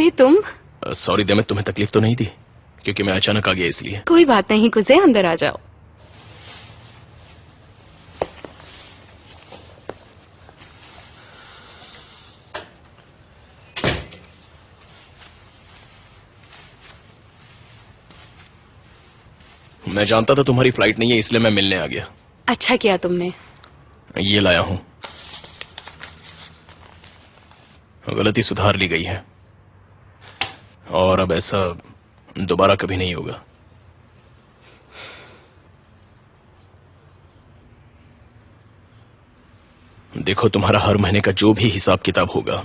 अरे तुम। सॉरी मैं तुम्हें तकलीफ तो नहीं दी, क्योंकि मैं अचानक आ गया इसलिए। कोई बात नहीं कुजे, अंदर आ जाओ। मैं जानता था तुम्हारी फ्लाइट नहीं है, इसलिए मैं मिलने आ गया। अच्छा किया तुमने। ये लाया हूं, गलती सुधार ली गई है और अब ऐसा दोबारा कभी नहीं होगा। देखो, तुम्हारा हर महीने का जो भी हिसाब किताब होगा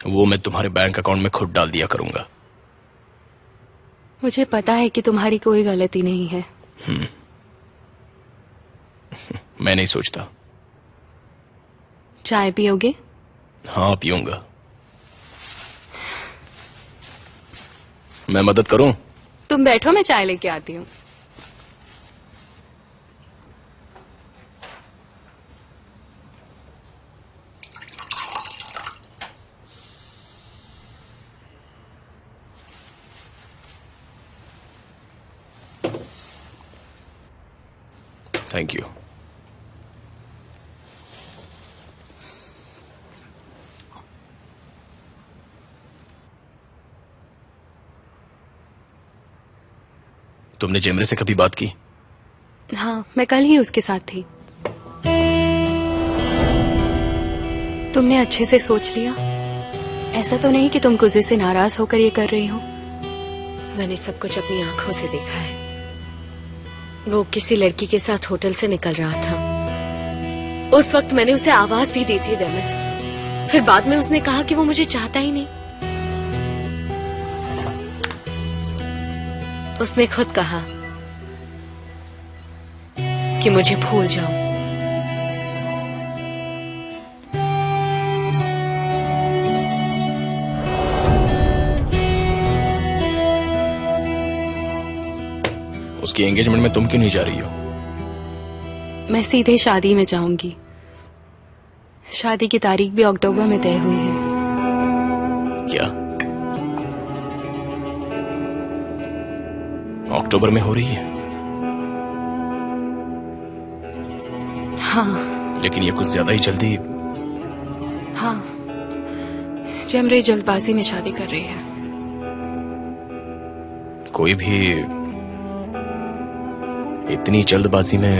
वो मैं तुम्हारे बैंक अकाउंट में खुद डाल दिया करूंगा। मुझे पता है कि तुम्हारी कोई गलती नहीं है। मैं नहीं सोचता। चाय पियोगे? हाँ पीऊंगा। मैं मदद करूं? तुम बैठो, मैं चाय लेके आती हूँ। Thank you. तुमने जेमरे से कभी बात की? हाँ, मैं कल ही उसके साथ थी। तुमने अच्छे से सोच लिया? ऐसा तो नहीं कि तुम कुजे से नाराज होकर ये कर रही हो? मैंने सब कुछ अपनी आंखों से देखा है। वो किसी लड़की के साथ होटल से निकल रहा था। उस वक्त मैंने उसे आवाज भी दी थी देमित। फिर बाद में उसने कहा कि वो मुझे चाहता ही नहीं। उसने खुद कहा कि मुझे भूल जाओ। उसकी एंगेजमेंट में तुम क्यों नहीं जा रही हो? मैं सीधे शादी में जाऊंगी। शादी की तारीख भी अक्टूबर में तय हुई है। क्या अक्टूबर में हो रही है? हाँ। लेकिन ये कुछ ज्यादा ही जल्दी। हाँ, जेमरे जल्दबाजी में शादी कर रही है। कोई भी इतनी जल्दबाजी में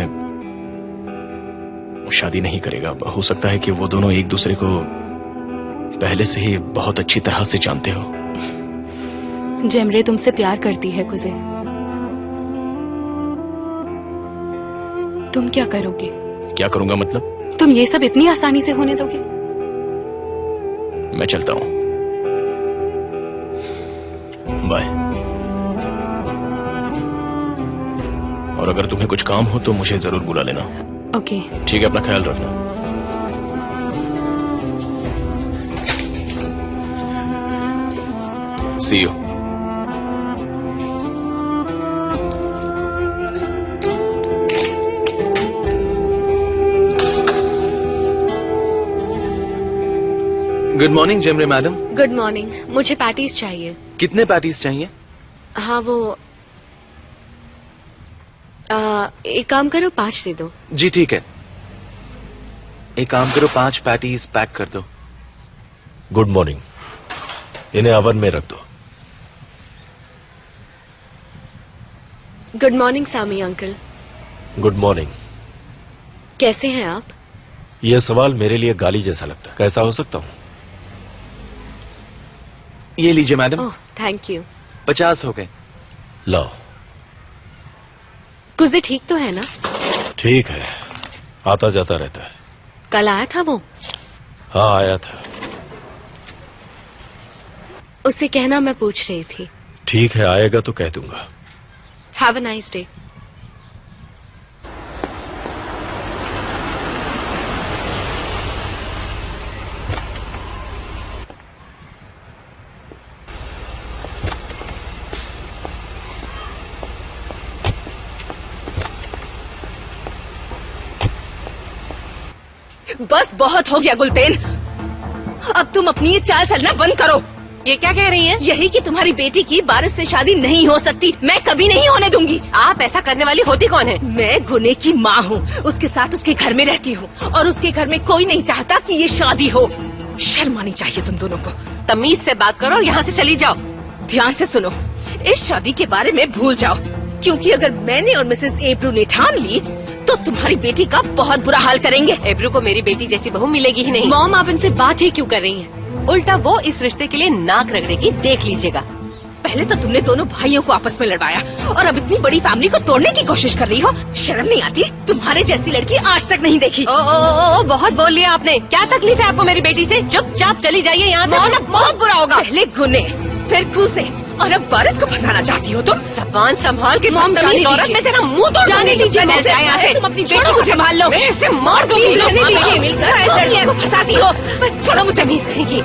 शादी नहीं करेगा। हो सकता है कि वो दोनों एक दूसरे को पहले से ही बहुत अच्छी तरह से जानते हो। जेमरे तुमसे प्यार करती है कुजे। तुम क्या करोगे? क्या करूंगा मतलब? तुम ये सब इतनी आसानी से होने दोगे? मैं चलता हूं, बाय। और अगर तुम्हें कुछ काम हो तो मुझे जरूर बुला लेना। ओके। ठीक है, अपना ख्याल रखना। See you. गुड मॉर्निंग जेमरे मैडम। Good morning. मुझे पैटीज चाहिए। कितने पैटीज चाहिए? हाँ वो एक काम करो, 5 दे दो। जी ठीक है। एक काम करो, 5 पैटीज पैक कर दो। Good morning. इन्हें ओवन में रख दो। गुड मॉर्निंग सामी अंकल। Good morning. कैसे हैं आप? यह सवाल मेरे लिए गाली जैसा लगता है। कैसा हो सकता हूँ? ये लीजिए मैडम। Oh thank you. 50 हो गए। लाओ। कुजे ठीक तो है ना? ठीक है, आता जाता रहता है। कल आया था वो? हाँ आया था। उससे कहना मैं पूछ रही थी। ठीक है, आएगा तो कह दूंगा। Have a nice day. बस बहुत हो गया गुलतेन। अब तुम अपनी ये चाल चलना बंद करो। ये क्या कह रही हैं? यही कि तुम्हारी बेटी की बारिश से शादी नहीं हो सकती, मैं कभी नहीं होने दूंगी। आप ऐसा करने वाली होती कौन है? मैं गुने की माँ हूँ, उसके साथ उसके घर में रहती हूँ और उसके घर में कोई नहीं चाहता कि ये शादी हो। शर्म आनी चाहिए तुम दोनों को। तमीज से बात करो और यहाँ से चली जाओ। ध्यान से सुनो, इस शादी के बारे में भूल जाओ, क्योंकि अगर मैंने और मिसेस एब्रू ने ठान ली तो तुम्हारी बेटी का बहुत बुरा हाल करेंगे। एब्रू को मेरी बेटी जैसी बहू मिलेगी ही नहीं। मॉम आप इनसे बात ही क्यों कर रही हैं? उल्टा वो इस रिश्ते के लिए नाक रगड़ेगी, देख लीजिएगा। पहले तो तुमने दोनों भाइयों को आपस में लड़वाया और अब इतनी बड़ी फैमिली को तोड़ने की कोशिश कर रही हो। शर्म नहीं आती? तुम्हारे जैसी लड़की आज तक नहीं देखी। ओ, बहुत बोल लिया आपने। क्या तकलीफ है आपको मेरी बेटी से? चुपचाप चली जाइए यहाँ से, वरना बहुत बुरा होगा। पहले गुने फिर कूसे और अब बारिश को फंसाना चाहती हो तुम। जबान संभाल के मॉम, जाने औरत दीजिए। में तेरा मुंह तोड़ जाने दूंगी। दीजिए, चल जाए यहाँ से। तुम अपनी बेटी को संभाल लो। मैं इसे मार दूंगी। रहने दीजिए, मिलकर इस लड़की को फंसाती हो। बस छोड़ो मुझे, तमीज कहेगी।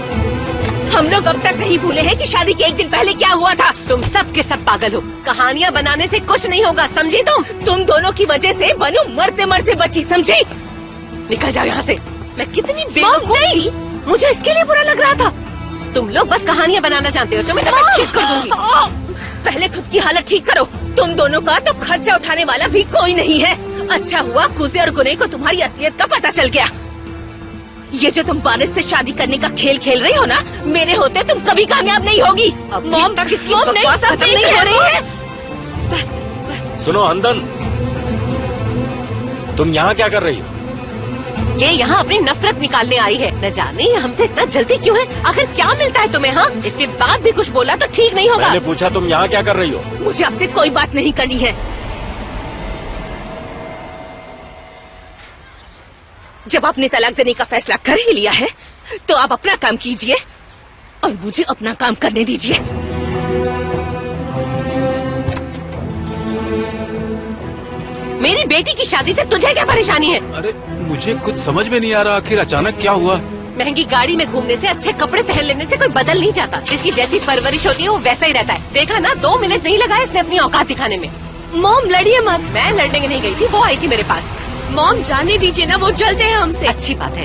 हम लोग अब तक नहीं भूले हैं कि शादी के एक दिन पहले क्या हुआ था। तुम सब के सब पागल हो। कहानियाँ बनाने से कुछ नहीं होगा, समझी तुम? तुम दोनों की वजह से बनू मरते मरते बची, समझी? निकल जाओ यहाँ से। मैं कितनी बेवकूफ थी, मुझे इसके लिए बुरा लग रहा था। तुम लोग बस कहानियाँ बनाना जानते हो, तुम्हें तो मैं ठीक कर दूंगी। पहले खुद की हालत ठीक करो। तुम दोनों का तो खर्चा उठाने वाला भी कोई नहीं है। अच्छा हुआ कूसे और गुने को तुम्हारी असलियत का पता चल गया। ये जो तुम बारिश से शादी करने का खेल खेल रही हो ना, मेरे होते तुम कभी कामयाब नहीं होगी। मॉम तक इसकी मॉम, नहीं, बकवास सब खत्म नहीं नहीं हो कर रही है। बस बस। सुनो अंदन, तुम यहाँ क्या कर रही हो? ये यहाँ अपनी नफरत निकालने आई है। न जाने ये हमसे इतना जल्दी क्यों है। आखिर क्या मिलता है तुम्हें? हाँ, इसके बाद भी कुछ बोला तो ठीक नहीं होगा। मैंने पूछा तुम यहाँ क्या कर रही हो? मुझे आपसे कोई बात नहीं करनी है। जब आपने तलाक देने का फैसला कर ही लिया है तो आप अपना काम कीजिए और मुझे अपना काम करने दीजिए। मेरी बेटी की शादी से तुझे क्या परेशानी है? अरे मुझे कुछ समझ में नहीं आ रहा, आखिर अचानक क्या हुआ? महंगी गाड़ी में घूमने से, अच्छे कपड़े पहन लेने से कोई बदल नहीं जाता। जिसकी जैसी परवरिश होती है वो वैसा ही रहता है। देखा ना, 2 मिनट नहीं लगाया इसने अपनी औकात दिखाने में। मॉम लड़िए मत। मैं लड़ने नहीं गई थी, वो आई थी मेरे पास। मॉम जाने दीजिए ना, वो जलते हैं हमसे। अच्छी बात है।